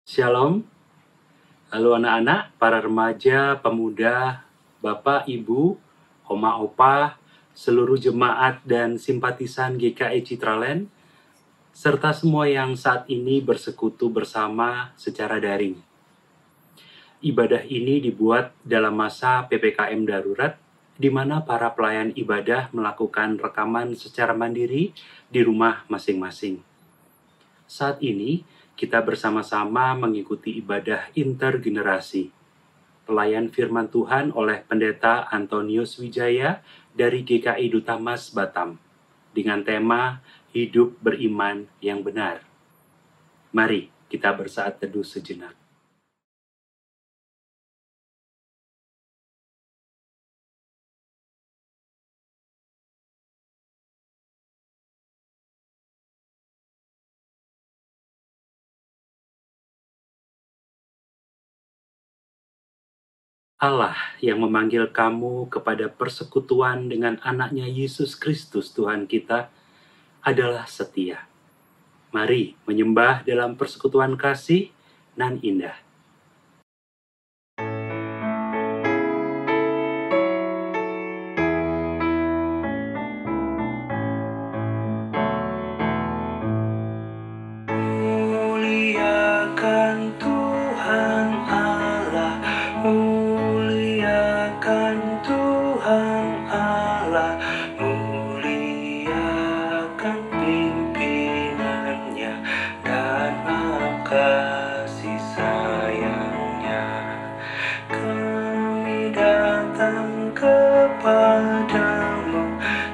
Shalom, halo anak-anak, para remaja, pemuda, bapak, ibu, oma, opa, seluruh jemaat dan simpatisan GKI Citraland, serta semua yang saat ini bersekutu bersama secara daring. Ibadah ini dibuat dalam masa PPKM darurat, di mana para pelayan ibadah melakukan rekaman secara mandiri di rumah masing-masing. Saat ini, kita bersama-sama mengikuti ibadah intergenerasi, pelayan firman Tuhan oleh Pendeta Antonius Wijaya dari GKI Duta Mas Batam, dengan tema Hidup Beriman yang Benar. Mari kita bersaat teduh sejenak. Allah yang memanggil kamu kepada persekutuan dengan anaknya Yesus Kristus Tuhan kita adalah setia. Mari menyembah dalam persekutuan kasih nan indah. Muliakan Tuhan Allah, muliakan Tuhan Allah, muliakan pimpinannya dan kasih sayangnya. Kami datang kepadamu,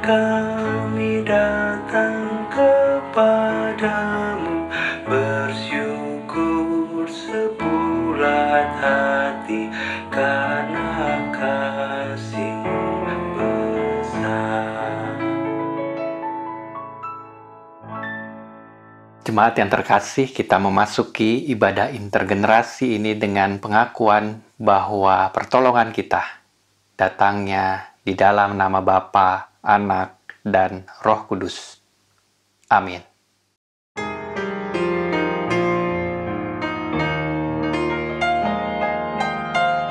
kami datang kepadamu, bersyukur sebulat hati karena kasih-Mu besar. Jemaat yang terkasih, kita memasuki ibadah intergenerasi ini dengan pengakuan bahwa pertolongan kita datangnya di dalam nama Bapa, Anak, dan Roh Kudus. Amin.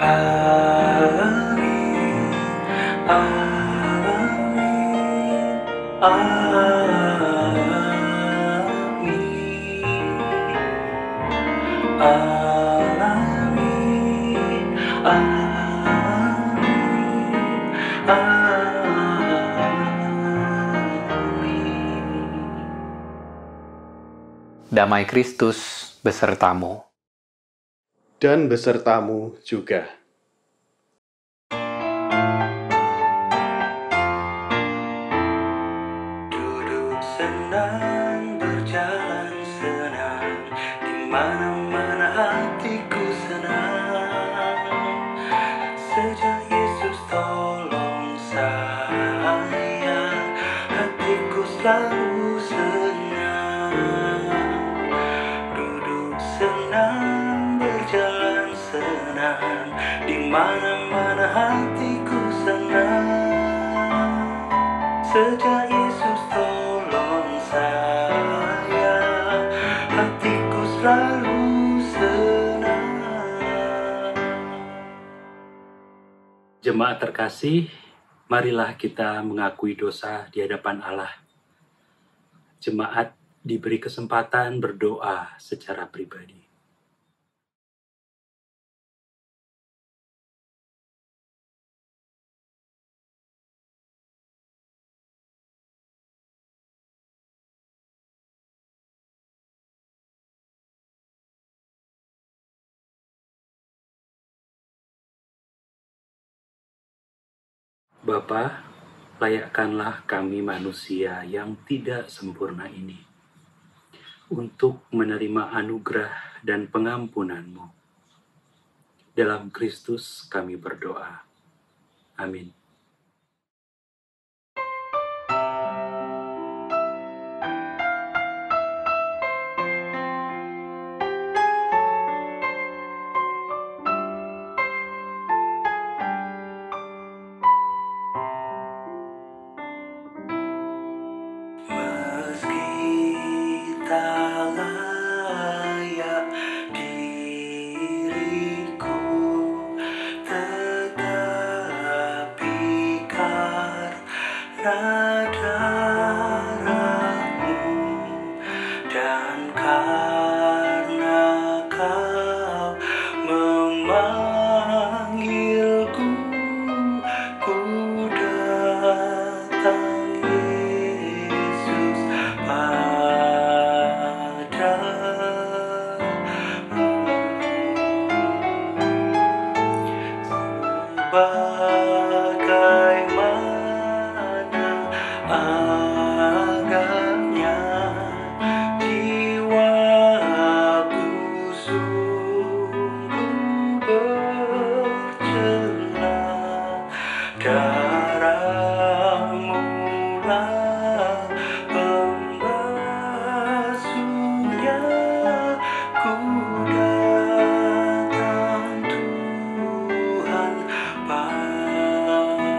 Amin, amin, amin, amin, amin, amin. Damai Kristus besertamu. Dan besertamu juga. Duduk senang, berjalan senang, di mana-mana hatiku senang. Sejak Yesus tolong saya, hatiku selalu senang. Duduk senang, berjalan senang, di mana-mana hatiku senang. Sejak Yesus tolong saya, hatiku selalu senang. Jemaat terkasih, marilah kita mengakui dosa di hadapan Allah. Jemaat diberi kesempatan berdoa secara pribadi. Bapa, layakkanlah kami manusia yang tidak sempurna ini untuk menerima anugerah dan pengampunan-Mu. Dalam Kristus kami berdoa. Amin. Meski tak layak di darahmu, dan karena kau memanggilku, ku datang Yesus padamu. Bagaimana agaknya jiwaku sungguh bercela, darahmu-lah pembasuhnya, ku datang Tuhan padamu.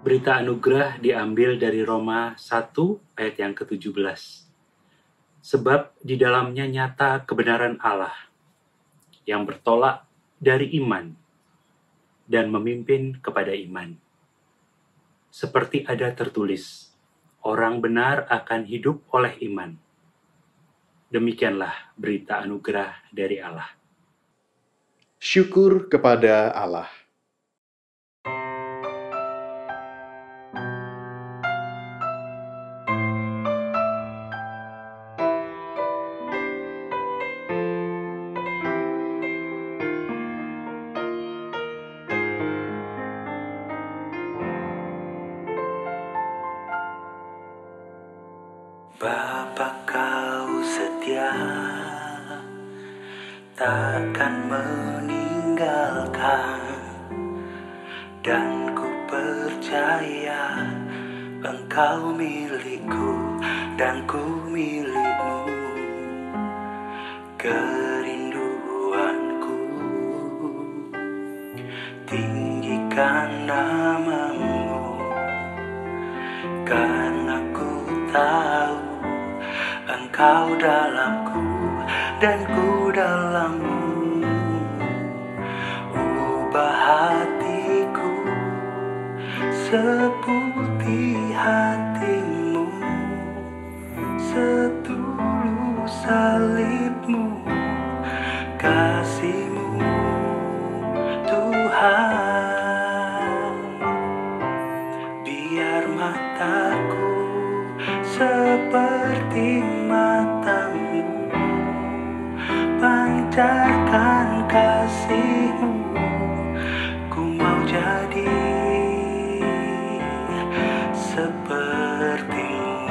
Berita anugerah diambil dari Roma 1 ayat yang ke-17. Sebab di dalamnya nyata kebenaran Allah yang bertolak dari iman dan memimpin kepada iman. Seperti ada tertulis, orang benar akan hidup oleh iman. Demikianlah berita anugerah dari Allah. Syukur kepada Allah. Bapa, kau setia, takkan meninggalkan, dan ku percaya Engkau milikku dan ku milikmu. Kerinduanku tinggikan namamu, karena ku tahu Engkau dalamku dan ku dalammu. Ubah hatiku seputih hatimu, setulus salibmu, kasihmu Tuhan. Biar mataku seperti matamu, pancarkan kasihmu, ku mau jadi sepertimu.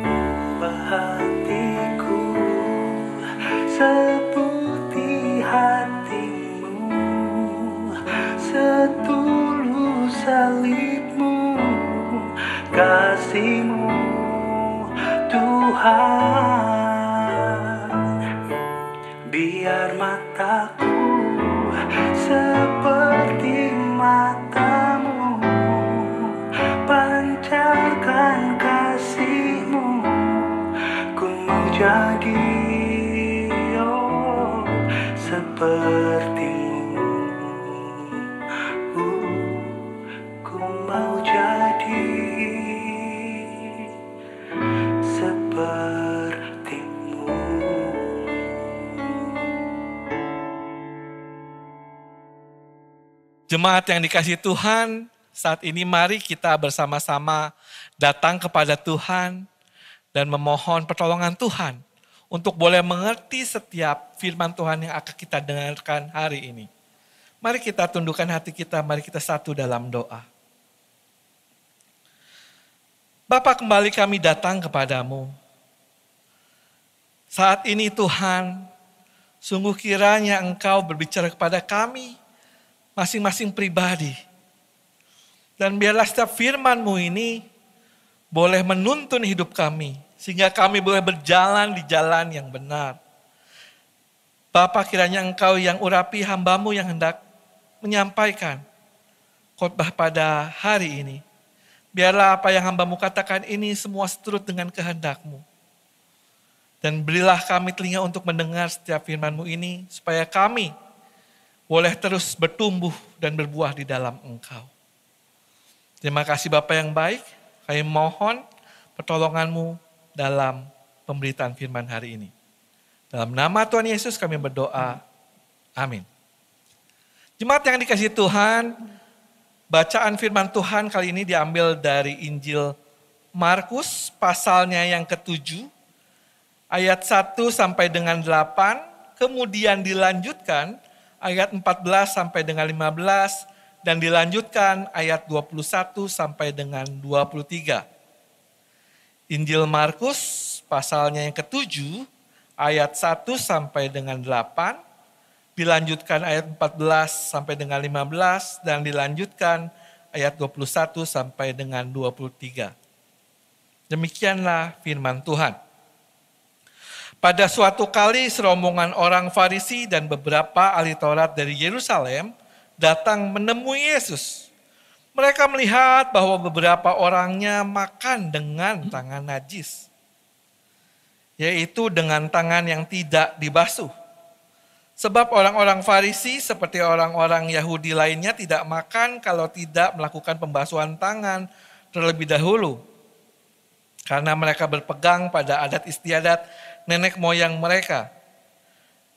Ubah hatiku seputih hatimu, setulus salibmu, kasihmu Tuhan. Biar mataku seperti matamu, pancarkan kasihmu, ku mau jadi sepertimu. Ku mau jadi sepertimu. Jemaat yang dikasihi Tuhan, saat ini mari kita bersama-sama datang kepada Tuhan dan memohon pertolongan Tuhan untuk boleh mengerti setiap firman Tuhan yang akan kita dengarkan hari ini. Mari kita tundukkan hati kita, mari kita satu dalam doa. Bapa, kembali kami datang kepadamu. Saat ini Tuhan, sungguh kiranya Engkau berbicara kepada kami, masing-masing pribadi. Dan biarlah setiap firman-Mu ini boleh menuntun hidup kami, sehingga kami boleh berjalan di jalan yang benar. Bapa, kiranya Engkau yang urapi hamba-Mu yang hendak menyampaikan khotbah pada hari ini. Biarlah apa yang hamba-Mu katakan ini semua seturut dengan kehendak-Mu. Dan berilah kami telinga untuk mendengar setiap firman-Mu ini, supaya kami boleh terus bertumbuh dan berbuah di dalam Engkau. Terima kasih Bapa yang baik, kami mohon pertolongan-Mu dalam pemberitaan firman hari ini. Dalam nama Tuhan Yesus kami berdoa, amin. Jemaat yang dikasihi Tuhan, bacaan firman Tuhan kali ini diambil dari Injil Markus pasalnya yang ke-7, ayat 1 sampai dengan 8, kemudian dilanjutkan ayat 14 sampai dengan 15, dan dilanjutkan ayat 21 sampai dengan 23. Injil Markus pasalnya yang ke-7, ayat 1 sampai dengan 8, dilanjutkan ayat 14 sampai dengan 15, dan dilanjutkan ayat 21 sampai dengan 23. Demikianlah firman Tuhan. Pada suatu kali serombongan orang Farisi dan beberapa ahli Taurat dari Yerusalem datang menemui Yesus. Mereka melihat bahwa beberapa orangnya makan dengan tangan najis, yaitu dengan tangan yang tidak dibasuh. Sebab orang-orang Farisi seperti orang-orang Yahudi lainnya tidak makan kalau tidak melakukan pembasuhan tangan terlebih dahulu. Karena mereka berpegang pada adat istiadat nenek moyang mereka.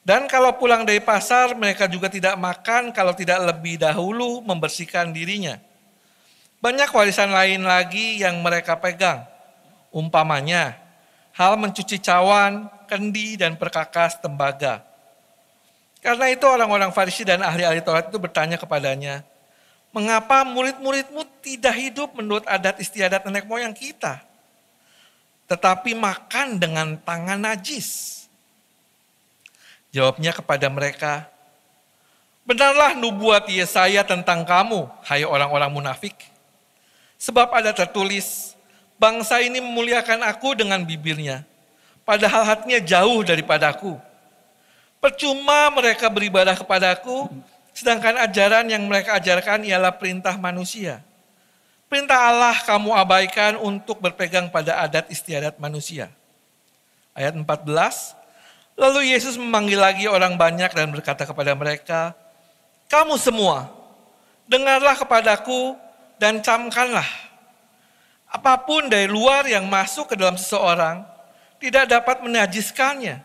Dan kalau pulang dari pasar, mereka juga tidak makan kalau tidak lebih dahulu membersihkan dirinya. Banyak warisan lain lagi yang mereka pegang. Umpamanya, hal mencuci cawan, kendi, dan perkakas tembaga. Karena itu orang-orang Farisi dan ahli-ahli Taurat itu bertanya kepadanya, mengapa murid-muridmu tidak hidup menurut adat istiadat nenek moyang kita, tetapi makan dengan tangan najis? Jawabnya kepada mereka, benarlah nubuat Yesaya tentang kamu, hai orang-orang munafik. Sebab ada tertulis, bangsa ini memuliakan aku dengan bibirnya, padahal hatinya jauh daripadaku. Percuma mereka beribadah kepadaku, sedangkan ajaran yang mereka ajarkan ialah perintah manusia. Perintah Allah kamu abaikan untuk berpegang pada adat istiadat manusia. Ayat 14, lalu Yesus memanggil lagi orang banyak dan berkata kepada mereka, kamu semua, dengarlah kepadaku dan camkanlah. Apapun dari luar yang masuk ke dalam seseorang tidak dapat menajiskannya.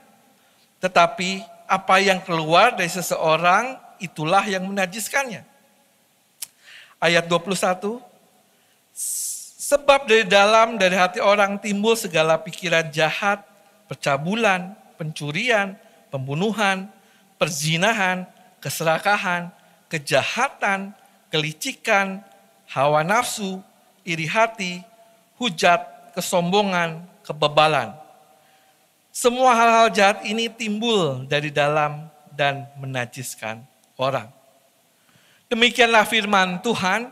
Tetapi apa yang keluar dari seseorang itulah yang menajiskannya. Ayat 21, sebab dari dalam, dari hati orang timbul segala pikiran jahat, percabulan, pencurian, pembunuhan, perzinahan, keserakahan, kejahatan, kelicikan, hawa nafsu, iri hati, hujat, kesombongan, kebebalan. Semua hal-hal jahat ini timbul dari dalam dan menajiskan orang. Demikianlah firman Tuhan.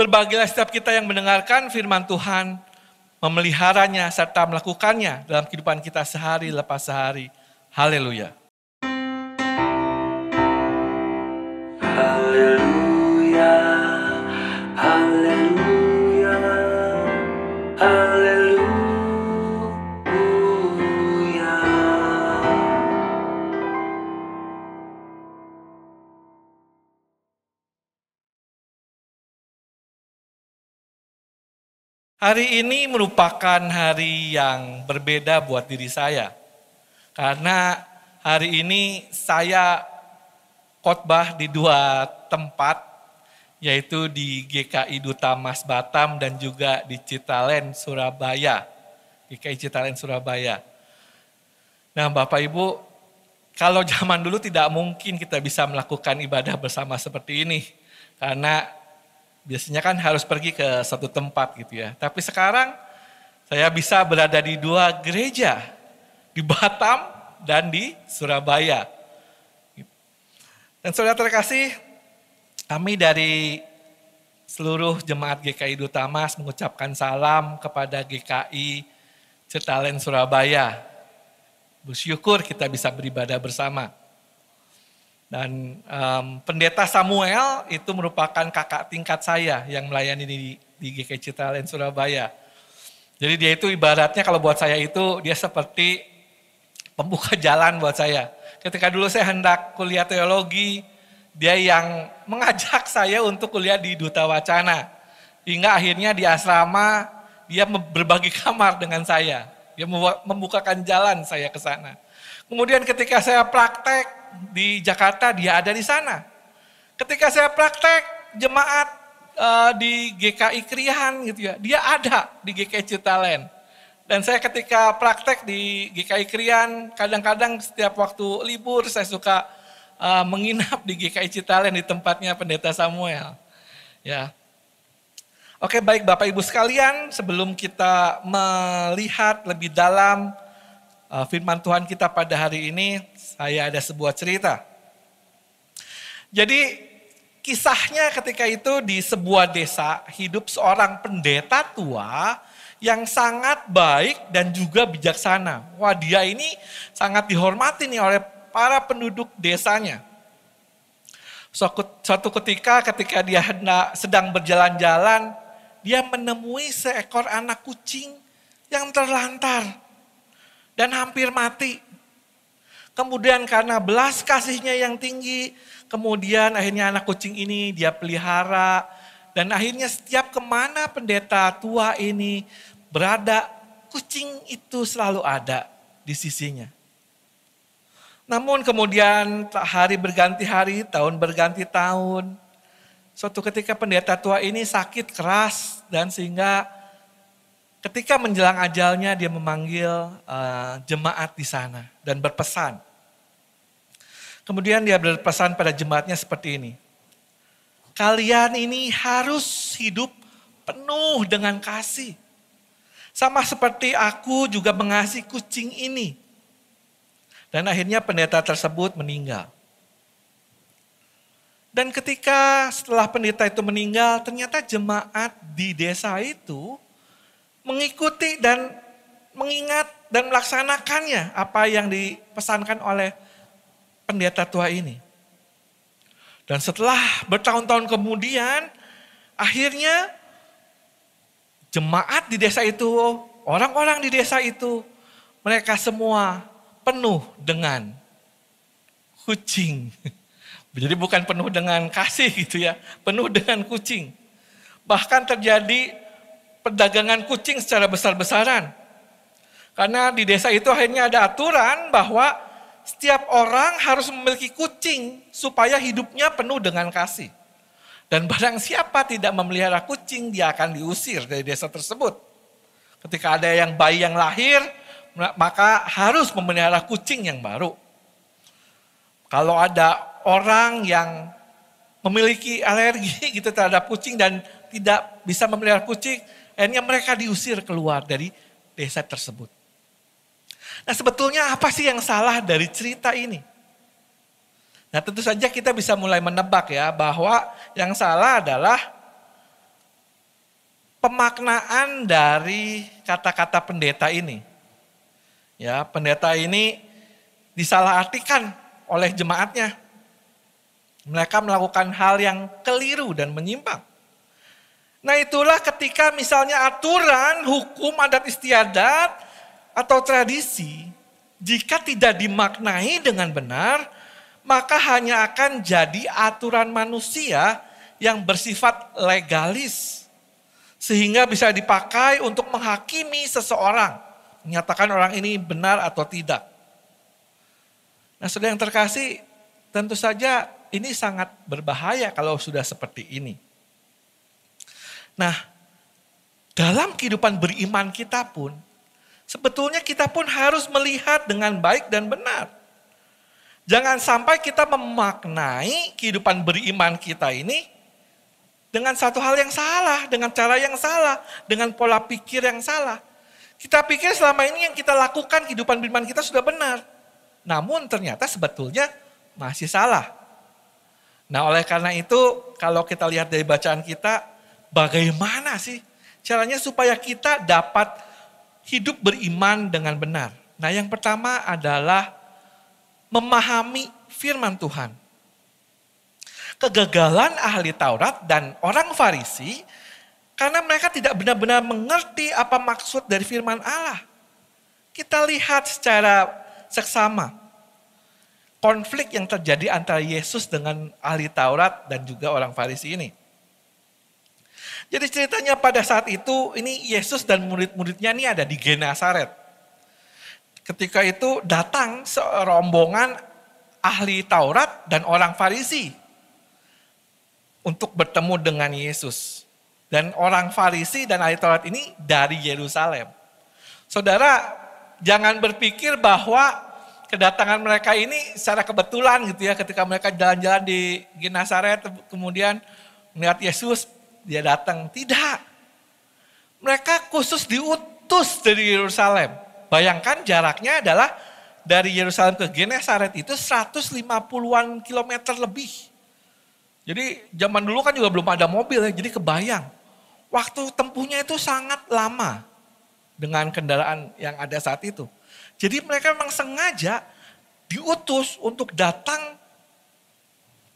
Berbahagialah setiap kita yang mendengarkan firman Tuhan, memeliharanya serta melakukannya dalam kehidupan kita sehari lepas sehari. Haleluya. Haleluya, haleluya, haleluya. Hari ini merupakan hari yang berbeda buat diri saya. Karena hari ini saya khotbah di 2 tempat, yaitu di GKI Duta Mas Batam dan juga di Citalen, Surabaya. GKI Citalen, Surabaya. Nah Bapak Ibu, kalau zaman dulu tidak mungkin kita bisa melakukan ibadah bersama seperti ini. Karena biasanya kan harus pergi ke satu tempat gitu ya. Tapi sekarang saya bisa berada di 2 gereja, di Batam dan di Surabaya. Dan saudara terkasih, kami dari seluruh jemaat GKI Duta Mas mengucapkan salam kepada GKI Citalen Surabaya. Bersyukur kita bisa beribadah bersama. Dan Pendeta Samuel itu merupakan kakak tingkat saya yang melayani di GKI Citalen Surabaya. Jadi dia itu ibaratnya kalau buat saya itu dia seperti pembuka jalan buat saya. Ketika dulu saya hendak kuliah teologi, dia yang mengajak saya untuk kuliah di Duta Wacana. Hingga akhirnya di asrama, dia berbagi kamar dengan saya. Dia membukakan jalan saya ke sana. Kemudian ketika saya praktek di Jakarta, dia ada di sana. Ketika saya praktek jemaat di GKI Krian gitu ya, dia ada di GKI Citalen. Dan saya ketika praktek di GKI Krian, kadang-kadang setiap waktu libur saya suka menginap di GKI Citalen di tempatnya Pendeta Samuel. Ya. Oke, baik Bapak Ibu sekalian, sebelum kita melihat lebih dalam firman Tuhan kita pada hari ini, saya ada sebuah cerita. Jadi kisahnya ketika itu di sebuah desa hidup seorang pendeta tua yang sangat baik dan juga bijaksana. Wah, dia ini sangat dihormati nih oleh para penduduk desanya. Suatu ketika dia sedang berjalan-jalan, dia menemui seekor anak kucing yang terlantar dan hampir mati. Kemudian karena belas kasihnya yang tinggi, kemudian akhirnya anak kucing ini dia pelihara. Dan akhirnya setiap kemana pendeta tua ini berada, kucing itu selalu ada di sisinya. Namun kemudian hari berganti hari, tahun berganti tahun. Suatu ketika pendeta tua ini sakit keras dan sehingga ketika menjelang ajalnya dia memanggil jemaat di sana dan berpesan. Kemudian dia berpesan pada jemaatnya seperti ini. Kalian ini harus hidup penuh dengan kasih. Sama seperti aku juga mengasihi kucing ini. Dan akhirnya pendeta tersebut meninggal. Dan ketika setelah pendeta itu meninggal, ternyata jemaat di desa itu mengikuti dan mengingat dan melaksanakannya apa yang dipesankan oleh pendeta tua ini. Dan setelah bertahun-tahun kemudian, akhirnya jemaat di desa itu, orang-orang di desa itu, mereka semua penuh dengan kucing. Jadi bukan penuh dengan kasih gitu ya, penuh dengan kucing. Bahkan terjadi perdagangan kucing secara besar-besaran. Karena di desa itu akhirnya ada aturan bahwa setiap orang harus memiliki kucing supaya hidupnya penuh dengan kasih. Dan barang siapa tidak memelihara kucing, dia akan diusir dari desa tersebut. Ketika ada bayi yang lahir, maka harus memelihara kucing yang baru. Kalau ada orang yang memiliki alergi gitu terhadap kucing dan tidak bisa memelihara kucing, akhirnya mereka diusir keluar dari desa tersebut. Nah, sebetulnya apa sih yang salah dari cerita ini? Nah, tentu saja kita bisa mulai menebak ya bahwa yang salah adalah pemaknaan dari kata-kata pendeta ini. Ya, pendeta ini disalahartikan oleh jemaatnya. Mereka melakukan hal yang keliru dan menyimpang. Nah, itulah ketika misalnya aturan, hukum, adat istiadat atau tradisi, jika tidak dimaknai dengan benar, maka hanya akan jadi aturan manusia yang bersifat legalis. Sehingga bisa dipakai untuk menghakimi seseorang. Menyatakan orang ini benar atau tidak. Nah, saudara yang terkasih, tentu saja ini sangat berbahaya kalau sudah seperti ini. Nah, dalam kehidupan beriman kita pun, sebetulnya kita pun harus melihat dengan baik dan benar. Jangan sampai kita memaknai kehidupan beriman kita ini dengan satu hal yang salah, dengan cara yang salah, dengan pola pikir yang salah. Kita pikir selama ini yang kita lakukan kehidupan beriman kita sudah benar. Namun ternyata sebetulnya masih salah. Nah, oleh karena itu kalau kita lihat dari bacaan kita, bagaimana sih caranya supaya kita dapat hidup beriman dengan benar? Nah, yang pertama adalah memahami firman Tuhan. Kegagalan ahli Taurat dan orang Farisi karena mereka tidak benar-benar mengerti apa maksud dari firman Allah. Kita lihat secara seksama. Konflik yang terjadi antara Yesus dengan ahli Taurat dan juga orang Farisi ini. Jadi ceritanya pada saat itu ini Yesus dan murid-muridnya ini ada di Genesaret. Ketika itu datang serombongan ahli Taurat dan orang Farisi untuk bertemu dengan Yesus. Dan orang Farisi dan ahli Taurat ini dari Yerusalem. Saudara, jangan berpikir bahwa kedatangan mereka ini secara kebetulan gitu ya, ketika mereka jalan-jalan di Genesaret kemudian melihat Yesus, dia datang. Tidak. Mereka khusus diutus dari Yerusalem. Bayangkan jaraknya adalah dari Yerusalem ke Genesaret itu 150-an kilometer lebih. Jadi zaman dulu kan juga belum ada mobil ya, jadi kebayang. Waktu tempuhnya itu sangat lama dengan kendaraan yang ada saat itu. Jadi mereka memang sengaja diutus untuk datang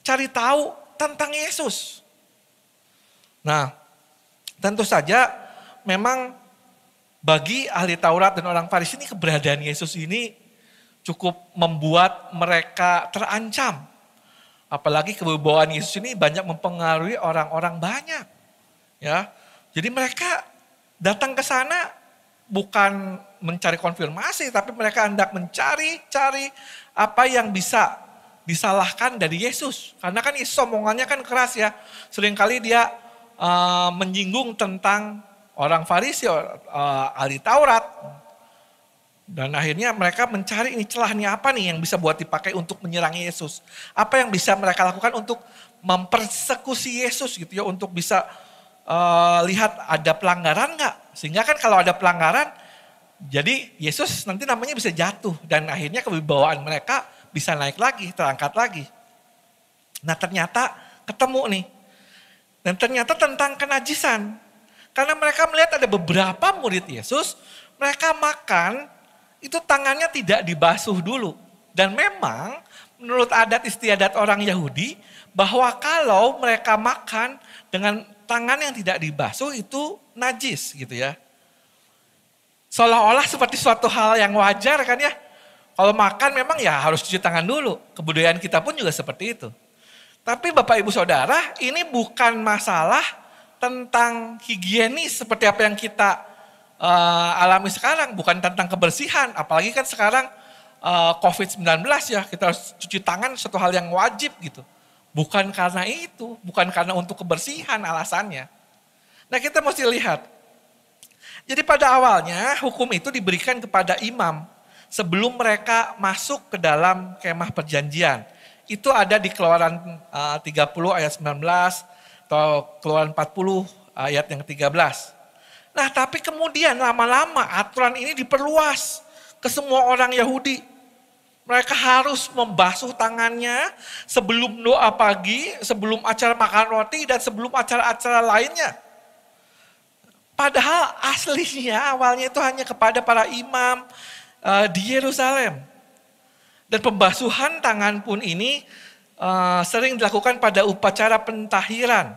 cari tahu tentang Yesus. Nah, tentu saja memang bagi ahli Taurat dan orang Farisi ini keberadaan Yesus ini cukup membuat mereka terancam. Apalagi kewibawaan Yesus ini banyak mempengaruhi orang-orang banyak. Ya, jadi mereka datang ke sana bukan mencari konfirmasi, tapi mereka hendak mencari apa yang bisa disalahkan dari Yesus. Karena kan Yesus omongannya kan keras ya. Seringkali dia menyinggung tentang orang Farisi, ahli Taurat. Dan akhirnya mereka mencari ini celah nih apa nih yang bisa buat dipakai untuk menyerang Yesus. Apa yang bisa mereka lakukan untuk mempersekusi Yesus gitu ya, untuk bisa lihat ada pelanggaran nggak. Sehingga kan kalau ada pelanggaran, jadi Yesus nanti namanya bisa jatuh. Dan akhirnya kewibawaan mereka bisa naik lagi, terangkat lagi. Nah ternyata ketemu nih. Dan ternyata tentang kenajisan. Karena mereka melihat ada beberapa murid Yesus, mereka makan, itu tangannya tidak dibasuh dulu. Dan memang menurut adat istiadat orang Yahudi, bahwa kalau mereka makan dengan tangan yang tidak dibasuh itu najis gitu ya. Seolah-olah seperti suatu hal yang wajar kan ya. Kalau makan memang ya harus cuci tangan dulu. Kebudayaan kita pun juga seperti itu. Tapi Bapak Ibu Saudara, ini bukan masalah tentang higienis seperti apa yang kita alami sekarang. Bukan tentang kebersihan, apalagi kan sekarang COVID-19 ya, kita harus cuci tangan satu hal yang wajib gitu. Bukan karena itu, bukan karena untuk kebersihan alasannya. Nah kita mesti lihat. Jadi pada awalnya hukum itu diberikan kepada imam sebelum mereka masuk ke dalam kemah perjanjian. Itu ada di Keluaran 30 ayat 19 atau Keluaran 40 ayat yang 13. Nah tapi kemudian lama-lama aturan ini diperluas ke semua orang Yahudi. Mereka harus membasuh tangannya sebelum doa pagi, sebelum acara makan roti dan sebelum acara-acara lainnya. Padahal aslinya awalnya itu hanya kepada para imam di Yerusalem. Dan pembasuhan tangan pun ini sering dilakukan pada upacara pentahiran.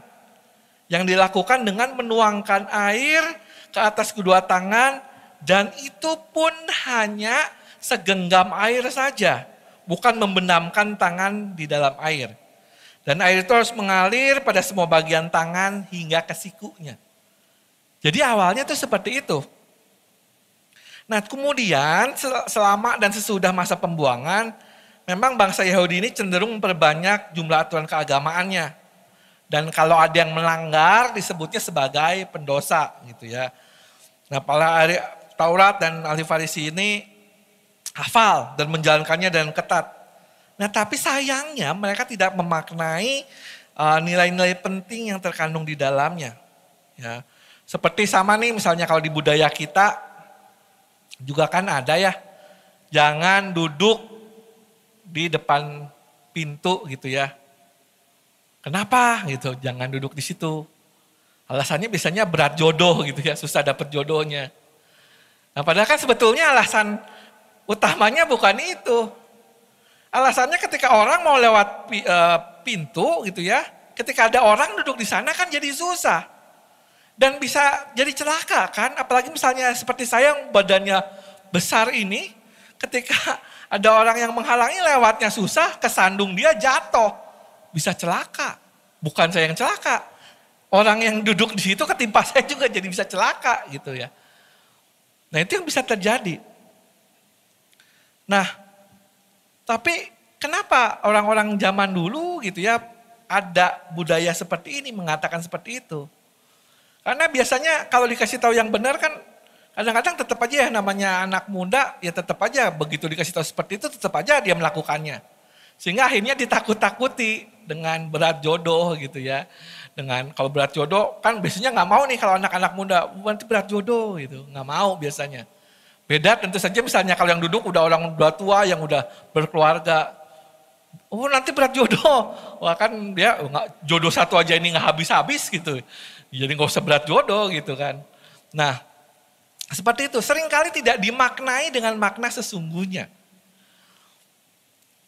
Yang dilakukan dengan menuangkan air ke atas kedua tangan dan itu pun hanya segenggam air saja. Bukan membenamkan tangan di dalam air. Dan air itu harus mengalir pada semua bagian tangan hingga ke sikunya. Jadi awalnya itu seperti itu. Nah kemudian selama dan sesudah masa pembuangan, memang bangsa Yahudi ini cenderung memperbanyak jumlah aturan keagamaannya. Dan kalau ada yang melanggar disebutnya sebagai pendosa gitu ya. Nah para ahli Taurat dan ahli Farisi ini hafal dan menjalankannya dengan ketat. Nah tapi sayangnya mereka tidak memaknai nilai-nilai penting yang terkandung di dalamnya. Ya. Seperti sama nih misalnya kalau di budaya kita, juga kan ada ya, jangan duduk di depan pintu gitu ya. Kenapa gitu, jangan duduk di situ. Alasannya biasanya berat jodoh gitu ya, susah dapet jodohnya. Nah padahal kan sebetulnya alasan utamanya bukan itu. Alasannya ketika orang mau lewat pintu gitu ya, ketika ada orang duduk di sana kan jadi susah. Dan bisa jadi celaka kan, apalagi misalnya seperti saya yang badannya besar ini, ketika ada orang yang menghalangi lewatnya susah, kesandung dia jatuh. Bisa celaka. Bukan saya yang celaka. Orang yang duduk di situ ketimpa saya juga jadi bisa celaka gitu ya. Nah itu yang bisa terjadi. Nah, tapi kenapa orang-orang zaman dulu gitu ya ada budaya seperti ini, mengatakan seperti itu? Karena biasanya kalau dikasih tahu yang benar kan kadang-kadang tetap aja ya namanya anak muda ya tetap aja begitu dikasih tahu seperti itu tetap aja dia melakukannya. Sehingga akhirnya ditakut-takuti dengan berat jodoh gitu ya. Dengan kalau berat jodoh kan biasanya nggak mau nih kalau anak-anak muda nanti berat jodoh gitu, nggak mau biasanya. Beda tentu saja misalnya kalau yang duduk udah orang tua yang udah berkeluarga. Oh nanti berat jodoh, wah kan dia jodoh satu aja ini nggak habis-habis gitu. Jadi nggak usah berat jodoh gitu kan. Nah seperti itu, seringkali tidak dimaknai dengan makna sesungguhnya.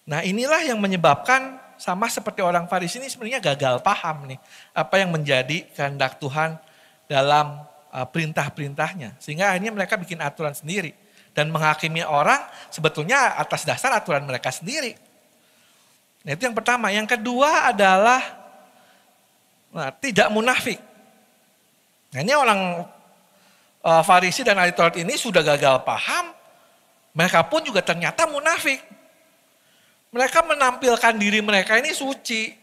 Nah inilah yang menyebabkan sama seperti orang Farisi ini sebenarnya gagal paham nih. Apa yang menjadi kehendak Tuhan dalam perintah-perintahnya. Sehingga akhirnya mereka bikin aturan sendiri. Dan menghakimi orang sebetulnya atas dasar aturan mereka sendiri. Nah itu yang pertama. Yang kedua adalah tidak munafik. Nah ini orang Farisi dan ahli Taurat ini sudah gagal paham, mereka pun juga ternyata munafik. Mereka menampilkan diri mereka ini suci.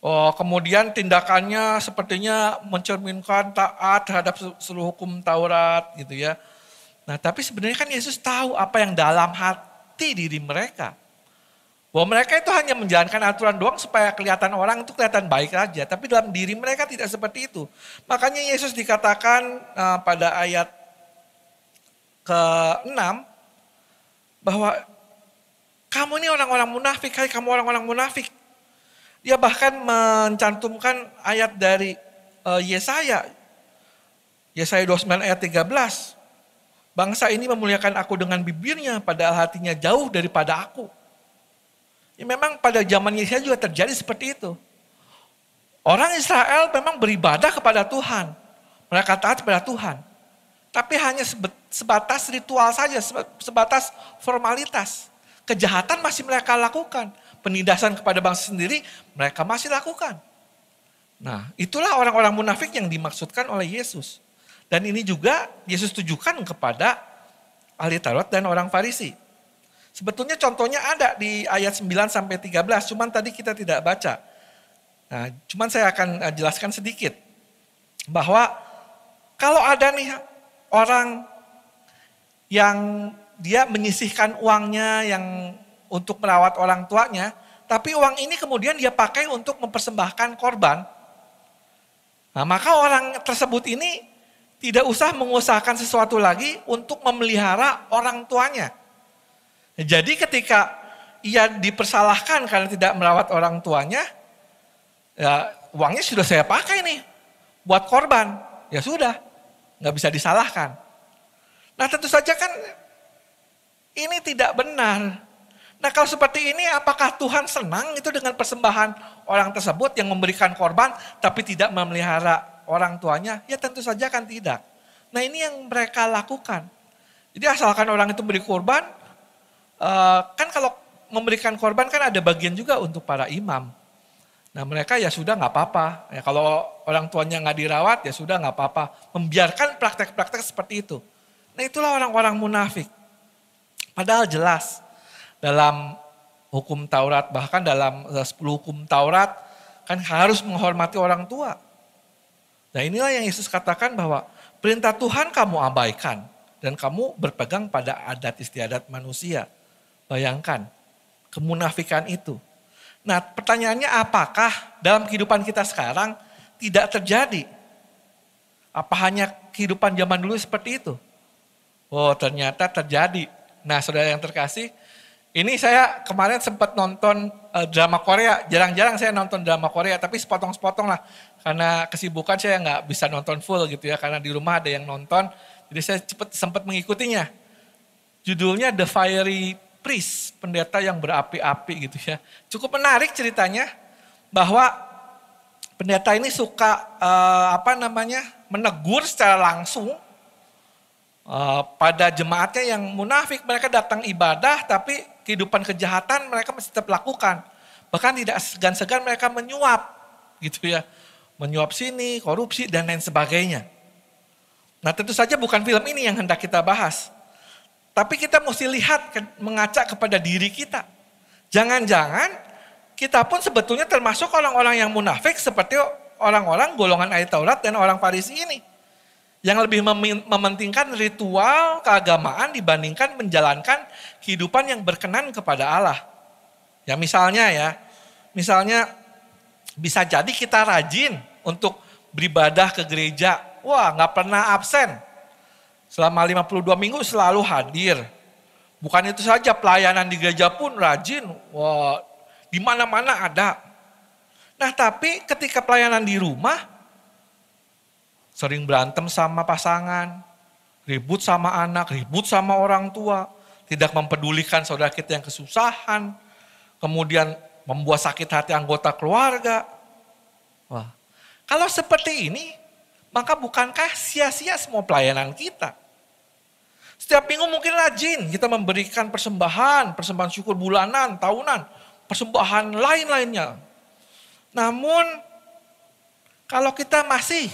Oh, kemudian tindakannya sepertinya mencerminkan taat terhadap seluruh hukum Taurat gitu ya. Nah tapi sebenarnya kan Yesus tahu apa yang dalam hati diri mereka. Bahwa mereka itu hanya menjalankan aturan doang supaya kelihatan orang itu kelihatan baik aja. Tapi dalam diri mereka tidak seperti itu. Makanya Yesus dikatakan pada ayat ke-6 bahwa kamu ini orang-orang munafik, hai kamu orang-orang munafik. Dia bahkan mencantumkan ayat dari Yesaya 29 ayat 13. Bangsa ini memuliakan aku dengan bibirnya padahal hatinya jauh daripada aku. Ya memang pada zaman Yesaya juga terjadi seperti itu. Orang Israel memang beribadah kepada Tuhan. Mereka taat kepada Tuhan. Tapi hanya sebatas ritual saja, sebatas formalitas. Kejahatan masih mereka lakukan. Penindasan kepada bangsa sendiri mereka masih lakukan. Nah itulah orang-orang munafik yang dimaksudkan oleh Yesus. Dan ini juga Yesus tujukan kepada ahli Taurat dan orang Farisi. Sebetulnya contohnya ada di ayat 9 sampai 13, cuman tadi kita tidak baca. Nah, cuman saya akan jelaskan sedikit. Bahwa kalau ada nih orang yang dia menyisihkan uangnya yang untuk merawat orang tuanya, tapi uang ini kemudian dia pakai untuk mempersembahkan korban. Nah, maka orang tersebut ini tidak usah mengusahakan sesuatu lagi untuk memelihara orang tuanya. Jadi ketika ia dipersalahkan karena tidak merawat orang tuanya, ya uangnya sudah saya pakai nih buat korban. Ya sudah, nggak bisa disalahkan. Nah tentu saja kan ini tidak benar. Nah kalau seperti ini apakah Tuhan senang itu dengan persembahan orang tersebut yang memberikan korban tapi tidak memelihara orang tuanya? Ya tentu saja kan tidak. Nah ini yang mereka lakukan. Jadi asalkan orang itu beri korban, kan kalau memberikan korban kan ada bagian juga untuk para imam. Nah mereka ya sudah nggak apa-apa. Ya, kalau orang tuanya nggak dirawat ya sudah nggak apa-apa. Membiarkan praktek-praktek seperti itu. Nah itulah orang-orang munafik. Padahal jelas dalam hukum Taurat, bahkan dalam 10 hukum Taurat kan harus menghormati orang tua. Nah inilah yang Yesus katakan bahwa perintah Tuhan kamu abaikan dan kamu berpegang pada adat istiadat manusia. Bayangkan kemunafikan itu. Nah pertanyaannya apakah dalam kehidupan kita sekarang tidak terjadi? Apa hanya kehidupan zaman dulu seperti itu? Oh ternyata terjadi. Nah saudara yang terkasih, ini saya kemarin sempat nonton drama Korea. Jarang-jarang saya nonton drama Korea, tapi sepotong-sepotong lah. Karena kesibukan saya nggak bisa nonton full gitu ya, karena di rumah ada yang nonton. Jadi saya sempat mengikutinya. Judulnya The Fiery Priest, pendeta yang berapi-api gitu ya. Cukup menarik ceritanya bahwa pendeta ini suka menegur secara langsung pada jemaatnya yang munafik, mereka datang ibadah tapi kehidupan kejahatan mereka masih tetap lakukan. Bahkan tidak segan-segan mereka menyuap gitu ya. Menyuap sini, korupsi dan lain sebagainya. Nah tentu saja bukan film ini yang hendak kita bahas. Tapi kita mesti lihat, mengaca kepada diri kita. Jangan-jangan kita pun sebetulnya termasuk orang-orang yang munafik seperti orang-orang golongan ahli Taurat dan orang Farisi ini. Yang lebih mementingkan ritual keagamaan dibandingkan menjalankan kehidupan yang berkenan kepada Allah. Ya misalnya bisa jadi kita rajin untuk beribadah ke gereja. Wah gak pernah absen. Selama 52 minggu selalu hadir. Bukan itu saja, pelayanan di gereja pun rajin. Wah, di mana-mana ada. Nah tapi ketika pelayanan di rumah, sering berantem sama pasangan, ribut sama anak, ribut sama orang tua, tidak mempedulikan saudara kita yang kesusahan, kemudian membuat sakit hati anggota keluarga. Wah, kalau seperti ini, maka bukankah sia-sia semua pelayanan kita? Setiap minggu mungkin rajin kita memberikan persembahan syukur bulanan, tahunan, persembahan lain-lainnya. Namun, kalau kita masih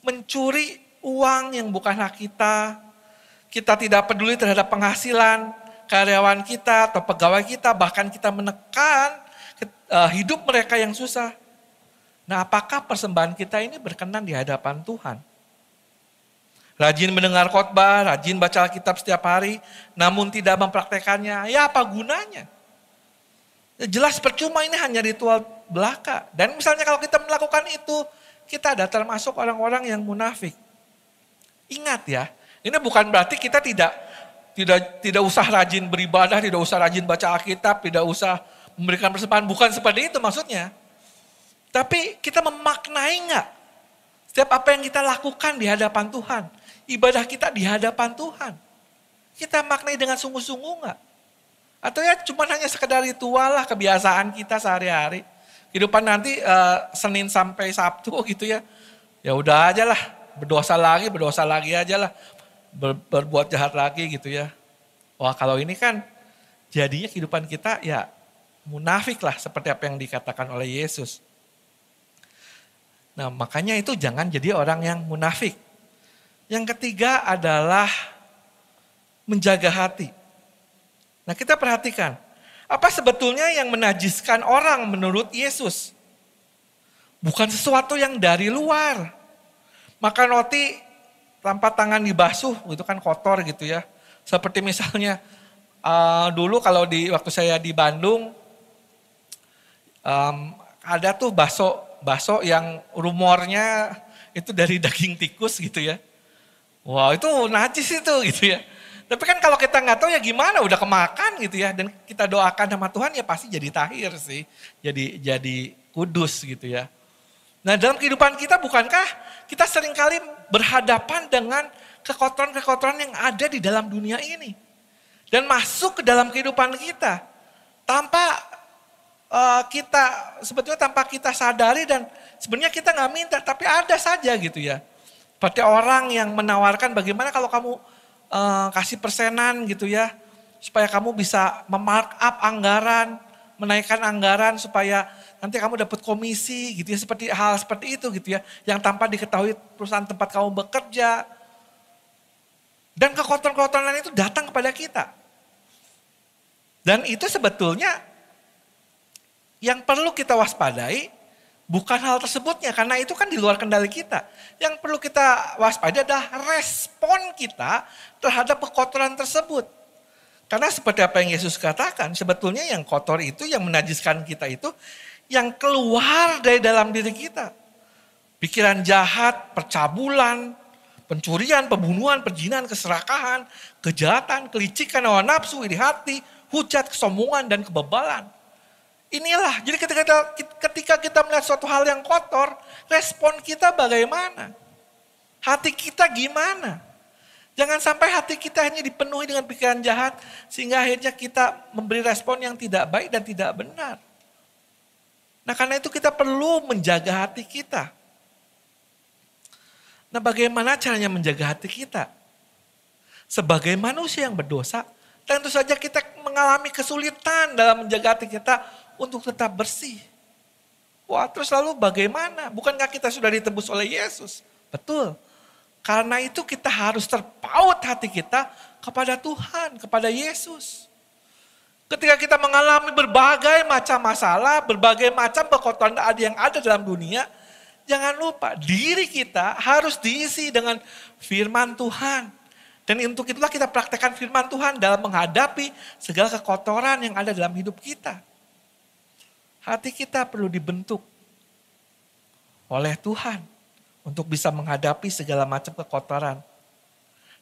mencuri uang yang bukan hak kita, kita tidak peduli terhadap penghasilan karyawan kita atau pegawai kita, bahkan kita menekan hidup mereka yang susah. Nah, apakah persembahan kita ini berkenan di hadapan Tuhan? Rajin mendengar khotbah, rajin baca Alkitab setiap hari, namun tidak mempraktekannya, ya apa gunanya? Jelas percuma, ini hanya ritual belaka. Dan misalnya kalau kita melakukan itu, kita ada termasuk orang-orang yang munafik. Ingat ya, ini bukan berarti kita tidak usah rajin beribadah, tidak usah rajin baca Alkitab, tidak usah memberikan persembahan. Bukan seperti itu maksudnya. Tapi kita memaknai enggak setiap apa yang kita lakukan di hadapan Tuhan. Ibadah kita di hadapan Tuhan. Kita maknai dengan sungguh-sungguh enggak? Atau ya cuma hanya sekedar ritual lah, kebiasaan kita sehari-hari. Kehidupan nanti Senin sampai Sabtu gitu ya. Ya udah aja lah, berdosa lagi aja lah. Berbuat jahat lagi gitu ya. Wah kalau ini kan jadinya kehidupan kita ya munafik lah seperti apa yang dikatakan oleh Yesus. Nah makanya itu jangan jadi orang yang munafik. Yang ketiga adalah menjaga hati. Nah kita perhatikan. Apa sebetulnya yang menajiskan orang menurut Yesus? Bukan sesuatu yang dari luar. Makan roti tanpa tangan dibasuh, itu kan kotor gitu ya. Seperti misalnya dulu kalau waktu saya di Bandung, ada tuh bakso yang rumornya itu dari daging tikus gitu ya. Wah itu najis itu gitu ya. Tapi kan kalau kita nggak tahu ya gimana, udah kemakan gitu ya. Dan kita doakan sama Tuhan ya pasti jadi tahir sih. Jadi kudus gitu ya. Nah dalam kehidupan kita bukankah kita seringkali berhadapan dengan kekotoran-kekotoran yang ada di dalam dunia ini. Dan masuk ke dalam kehidupan kita. Tanpa sebetulnya tanpa kita sadari dan sebenarnya kita nggak minta. Tapi ada saja gitu ya. Seperti orang yang menawarkan bagaimana kalau kamu kasih persenan gitu ya, supaya kamu bisa memarkup anggaran, menaikkan anggaran supaya nanti kamu dapat komisi gitu ya, seperti hal seperti itu gitu ya, yang tanpa diketahui perusahaan tempat kamu bekerja. Dan kekotoran-kekotoran itu datang kepada kita. Dan itu sebetulnya yang perlu kita waspadai bukan hal tersebutnya, karena itu kan di luar kendali kita. Yang perlu kita waspadai adalah respon kita terhadap kekotoran tersebut. Karena seperti apa yang Yesus katakan, sebetulnya yang kotor itu, yang menajiskan kita itu, yang keluar dari dalam diri kita. Pikiran jahat, percabulan, pencurian, pembunuhan, perjinahan, keserakahan, kejahatan, kelicikan, hawa nafsu, iri hati, hujat, kesombongan, dan kebebalan. Inilah, jadi ketika kita melihat suatu hal yang kotor, respon kita bagaimana? Hati kita gimana? Jangan sampai hati kita hanya dipenuhi dengan pikiran jahat, sehingga akhirnya kita memberi respon yang tidak baik dan tidak benar. Nah karena itu kita perlu menjaga hati kita. Nah bagaimana caranya menjaga hati kita? Sebagai manusia yang berdosa, tentu saja kita mengalami kesulitan dalam menjaga hati kita untuk tetap bersih. Wah, terus lalu bagaimana? Bukankah kita sudah ditebus oleh Yesus? Betul. Karena itu kita harus terpaut hati kita kepada Tuhan, kepada Yesus. Ketika kita mengalami berbagai macam masalah, berbagai macam kekotoran yang ada dalam dunia, jangan lupa diri kita harus diisi dengan firman Tuhan. Dan untuk itulah kita praktekkan firman Tuhan dalam menghadapi segala kekotoran yang ada dalam hidup kita. Hati kita perlu dibentuk oleh Tuhan untuk bisa menghadapi segala macam kekotoran.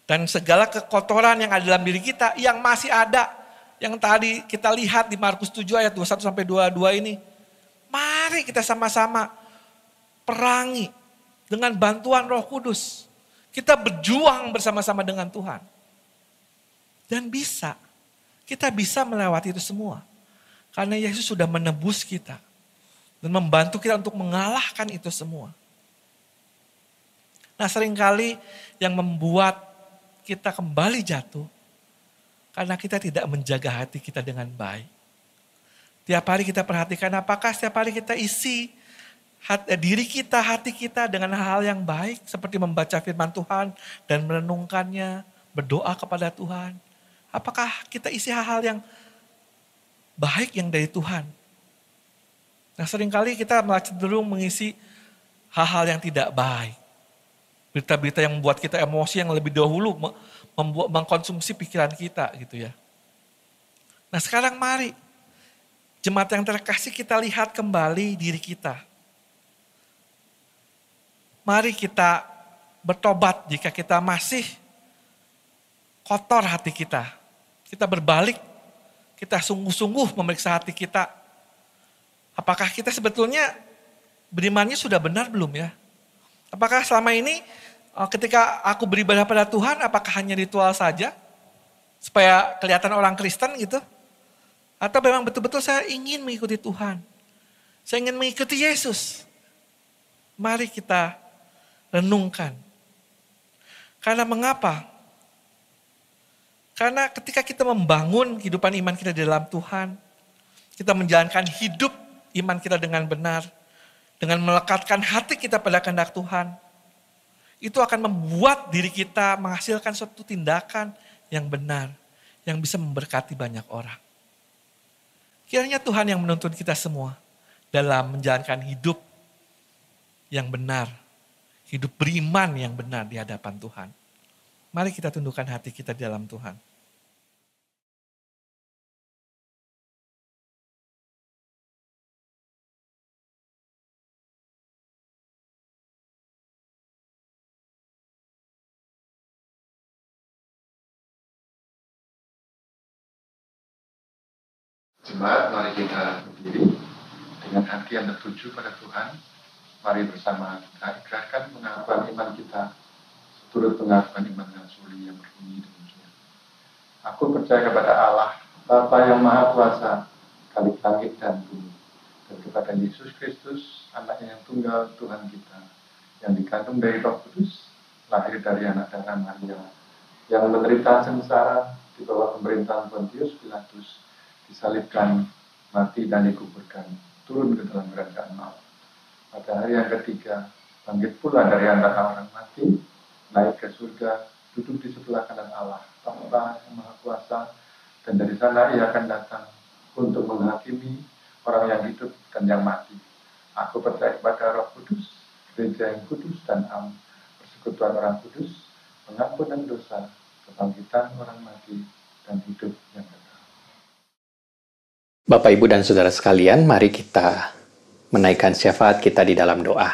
Dan segala kekotoran yang ada dalam diri kita yang masih ada, yang tadi kita lihat di Markus 7 ayat 21-22 ini. Mari kita sama-sama perangi dengan bantuan Roh Kudus. Kita berjuang bersama-sama dengan Tuhan. Dan kita bisa melewati itu semua. Karena Yesus sudah menebus kita. Dan membantu kita untuk mengalahkan itu semua. Nah, seringkali yang membuat kita kembali jatuh karena kita tidak menjaga hati kita dengan baik. Tiap hari kita perhatikan apakah setiap hari kita isi diri kita, hati kita dengan hal yang baik. Seperti membaca firman Tuhan dan merenungkannya, berdoa kepada Tuhan. Apakah kita isi hal-hal yang baik yang dari Tuhan? Nah, seringkali kita malah cenderung mengisi hal-hal yang tidak baik. Berita-berita yang membuat kita emosi yang lebih dahulu mengkonsumsi pikiran kita gitu ya. Nah, sekarang mari jemaat yang terkasih kita lihat kembali diri kita. Mari kita bertobat jika kita masih kotor hati kita. Kita berbalik, kita sungguh-sungguh memeriksa hati kita. Apakah kita sebetulnya berimannya sudah benar belum ya? Apakah selama ini ketika aku beribadah pada Tuhan, apakah hanya ritual saja? Supaya kelihatan orang Kristen gitu? Atau memang betul-betul saya ingin mengikuti Tuhan. Saya ingin mengikuti Yesus. Mari kita renungkan. Karena mengapa? Karena ketika kita membangun kehidupan iman kita di dalam Tuhan, kita menjalankan hidup iman kita dengan benar, dengan melekatkan hati kita pada kehendak Tuhan, itu akan membuat diri kita menghasilkan suatu tindakan yang benar, yang bisa memberkati banyak orang. Kiranya Tuhan yang menuntun kita semua dalam menjalankan hidup yang benar, hidup beriman yang benar di hadapan Tuhan. Mari kita tundukkan hati kita di dalam Tuhan. Jemaat, mari kita berdiri dengan hati yang tertuju pada Tuhan. Mari bersama kita ikrarkan pengakuan iman kita seturut pengakuan iman yang suli yang berbunyi demikian. Aku percaya kepada Allah, Bapa yang Maha Kuasa, Khalik langit dan bumi, dan kepada Yesus Kristus, Anaknya yang tunggal Tuhan kita, yang dikandung dari Roh Kudus, lahir dari anak darah Maria, yang menderita sengsara di bawah pemerintahan Pontius Pilatus, disalibkan, mati dan dikuburkan, turun ke dalam kerajaan maut. Pada hari yang ketiga, bangkit pula dari antara orang mati, naik ke surga, duduk di sebelah kanan Allah, Bapa yang Maha Kuasa, dan dari sana ia akan datang untuk menghakimi orang yang hidup dan yang mati. Aku percaya kepada Roh Kudus, gereja yang kudus dan am, persekutuan orang kudus, pengampunan dosa, kebangkitan orang mati, dan hidup yang kekal. Bapak, Ibu, dan Saudara sekalian, mari kita menaikkan syafaat kita di dalam doa.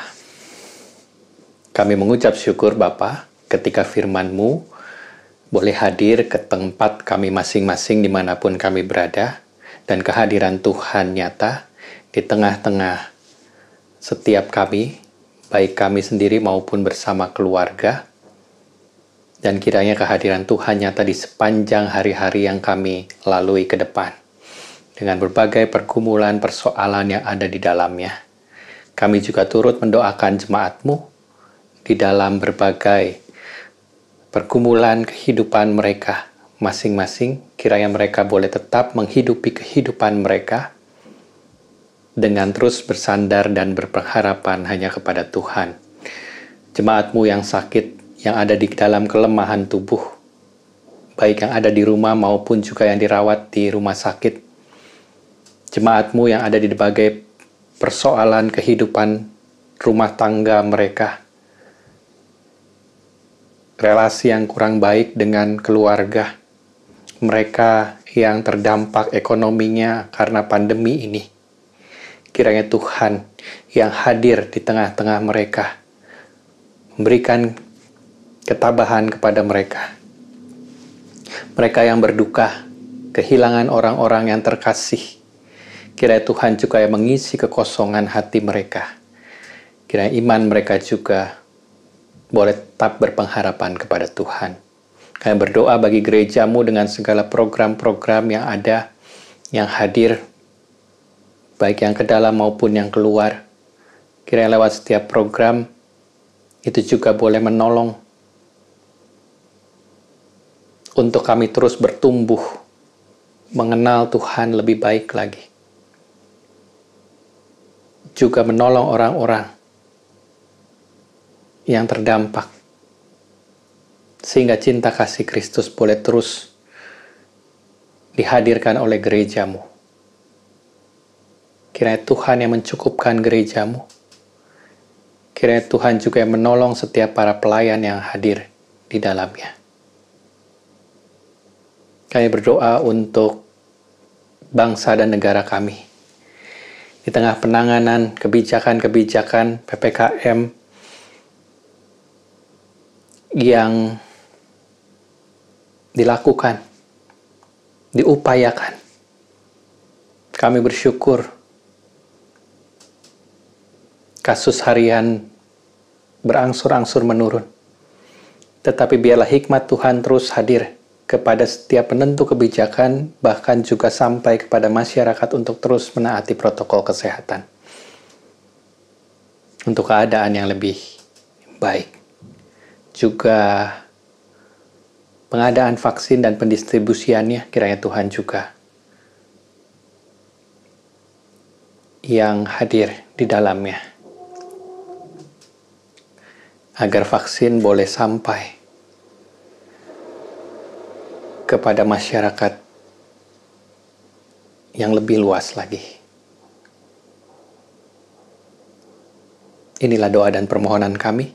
Kami mengucap syukur Bapa ketika firman-Mu boleh hadir ke tempat kami masing-masing dimanapun kami berada, dan kehadiran Tuhan nyata di tengah-tengah setiap kami, baik kami sendiri maupun bersama keluarga, dan kiranya kehadiran Tuhan nyata di sepanjang hari-hari yang kami lalui ke depan. Dengan berbagai pergumulan persoalan yang ada di dalamnya. Kami juga turut mendoakan jemaat-Mu di dalam berbagai pergumulan kehidupan mereka masing-masing, kiranya mereka boleh tetap menghidupi kehidupan mereka dengan terus bersandar dan berpengharapan hanya kepada Tuhan. Jemaat-Mu yang sakit, yang ada di dalam kelemahan tubuh, baik yang ada di rumah maupun juga yang dirawat di rumah sakit. Jemaat-Mu yang ada di berbagai persoalan kehidupan rumah tangga mereka, relasi yang kurang baik dengan keluarga, mereka yang terdampak ekonominya karena pandemi ini. Kiranya Tuhan yang hadir di tengah-tengah mereka memberikan ketabahan kepada mereka. Mereka yang berduka, kehilangan orang-orang yang terkasih. Kiranya Tuhan juga yang mengisi kekosongan hati mereka. Kiranya iman mereka juga boleh tetap berpengharapan kepada Tuhan. Kami berdoa bagi gereja-Mu dengan segala program-program yang ada, yang hadir, baik yang ke dalam maupun yang keluar. Kiranya lewat setiap program, itu juga boleh menolong untuk kami terus bertumbuh, mengenal Tuhan lebih baik lagi. Juga menolong orang-orang yang terdampak, sehingga cinta kasih Kristus boleh terus dihadirkan oleh gereja-Mu. Kiranya Tuhan yang mencukupkan gereja-Mu. Kiranya Tuhan juga yang menolong setiap para pelayan yang hadir di dalamnya. Kami berdoa untuk bangsa dan negara kami. Di tengah penanganan kebijakan-kebijakan PPKM yang dilakukan, diupayakan. Kami bersyukur kasus harian berangsur-angsur menurun. Tetapi biarlah hikmat Tuhan terus hadir kepada setiap penentu kebijakan, bahkan juga sampai kepada masyarakat untuk terus menaati protokol kesehatan untuk keadaan yang lebih baik. Juga pengadaan vaksin dan pendistribusiannya, kiranya Tuhan juga yang hadir di dalamnya, agar vaksin boleh sampai kepada masyarakat yang lebih luas lagi. Inilah doa dan permohonan kami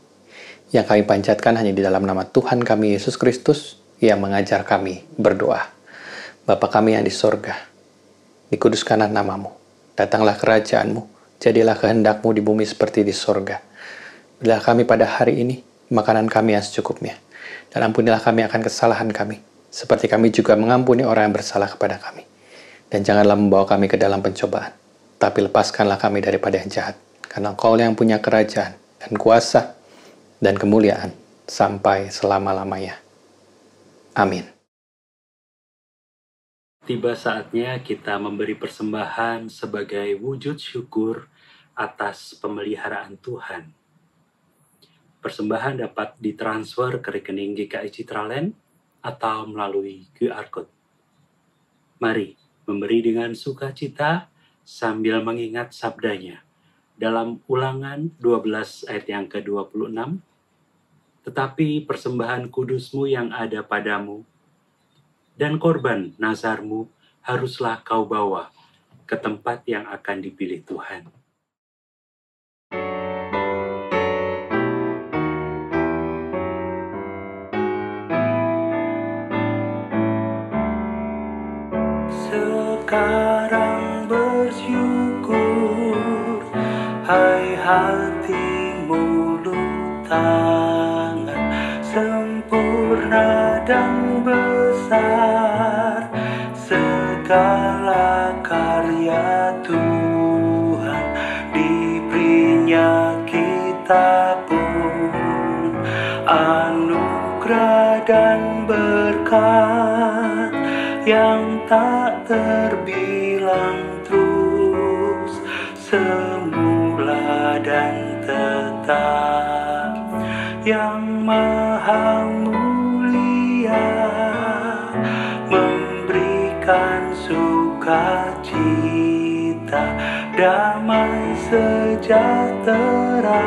yang kami panjatkan hanya di dalam nama Tuhan kami Yesus Kristus yang mengajar kami berdoa. Bapa kami yang di sorga, dikuduskanlah nama-Mu, datanglah kerajaan-Mu, jadilah kehendak-Mu di bumi seperti di sorga. Berilah kami pada hari ini makanan kami yang secukupnya, dan ampunilah kami akan kesalahan kami, seperti kami juga mengampuni orang yang bersalah kepada kami. Dan janganlah membawa kami ke dalam pencobaan, tapi lepaskanlah kami daripada yang jahat, karena Engkau yang punya kerajaan dan kuasa dan kemuliaan sampai selama-lamanya. Amin. Tiba saatnya kita memberi persembahan sebagai wujud syukur atas pemeliharaan Tuhan. Persembahan dapat ditransfer ke rekening GKI Citraland atau melalui QR Code. Mari memberi dengan sukacita sambil mengingat sabdanya dalam Ulangan 12 ayat yang ke-26. Tetapi persembahan kudusmu yang ada padamu dan korban nazarmu haruslah kau bawa ke tempat yang akan dipilih Tuhan. Sekarang bersyukur, hai hati mulut tangan, sempurna dan besar segala karya Tuhan, diberinya kita pun anugerah dan berkat yang tak terbilang, terus semula dan tetap, yang maha berikan sukacita, damai sejahtera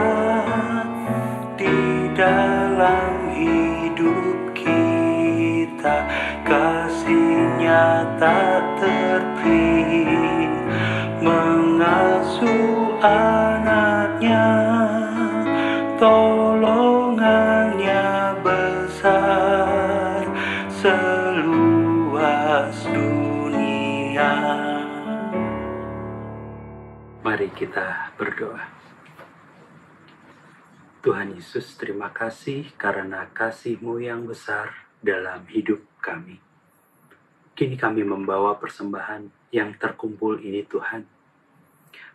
di dalam hidup kita. Kasih-Nya tak terperi, mengasuh anak-Nya, tolongan-Nya besar seluas dunia. Mari kita berdoa. Tuhan Yesus, terima kasih karena kasih-Mu yang besar dalam hidup kami. Kini kami membawa persembahan yang terkumpul ini, Tuhan.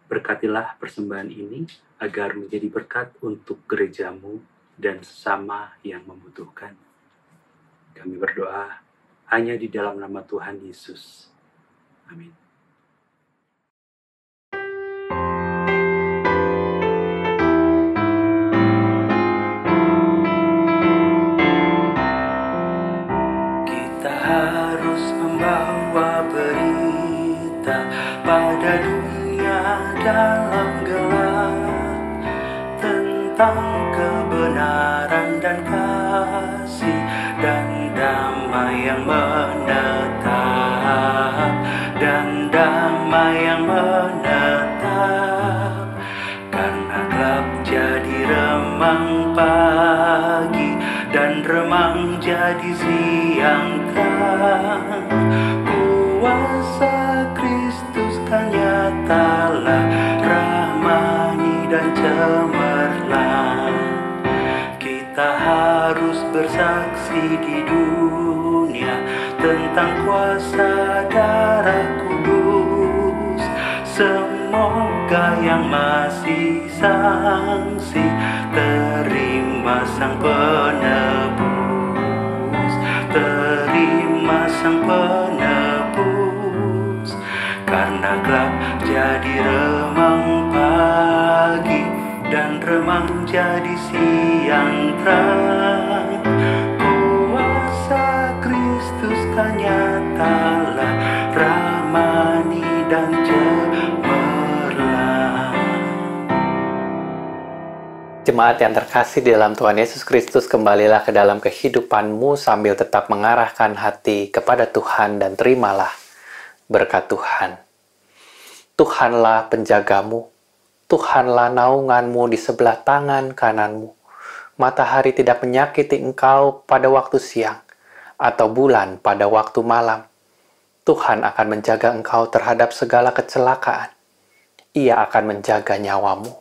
Berkatilah persembahan ini agar menjadi berkat untuk gereja-Mu dan sesama yang membutuhkan. Kami berdoa hanya di dalam nama Tuhan Yesus. Amin. Kita harus membawa berita pada dunia dalam gelap tentang kebenaran dan kasih dan damai yang menetap, dan damai yang menetap. Karena gelap jadi remang pagi dan remang jadi siang terang, kuasa Kristus kan nyatalah, rahmani dan cemerlang. Kita harus bersaksi di dunia tentang kuasa darah kudus. Semoga yang masih sangsi terima Sang Penebus, terima Sang Penebus. Karena gelap jadi remang pagi dan remang jadi siang terang, kuasa Kristus kan nyatalah, rahmani dan cemerlang. Jemaat yang terkasih di dalam Tuhan Yesus Kristus, kembalilah ke dalam kehidupanmu sambil tetap mengarahkan hati kepada Tuhan dan terimalah berkat Tuhan. Tuhanlah penjagamu, Tuhanlah naunganmu di sebelah tangan kananmu. Matahari tidak menyakiti engkau pada waktu siang, atau bulan pada waktu malam. Tuhan akan menjaga engkau terhadap segala kecelakaan. Ia akan menjaga nyawamu.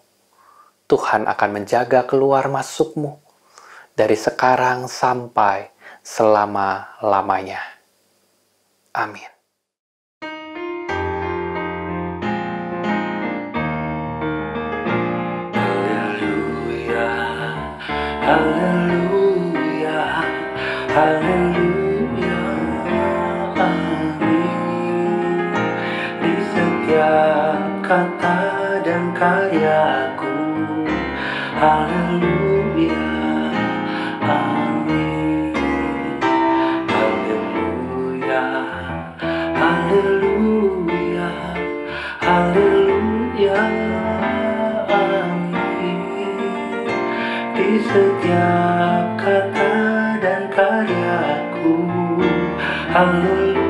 Tuhan akan menjaga keluar masukmu dari sekarang sampai selama-lamanya. Amin. Haleluya, haleluya, amin. Di setiap kata dan karyaku, haleluya, amin. Haleluya, haleluya, haleluya, di setiap kata dan karyaku, haleluya.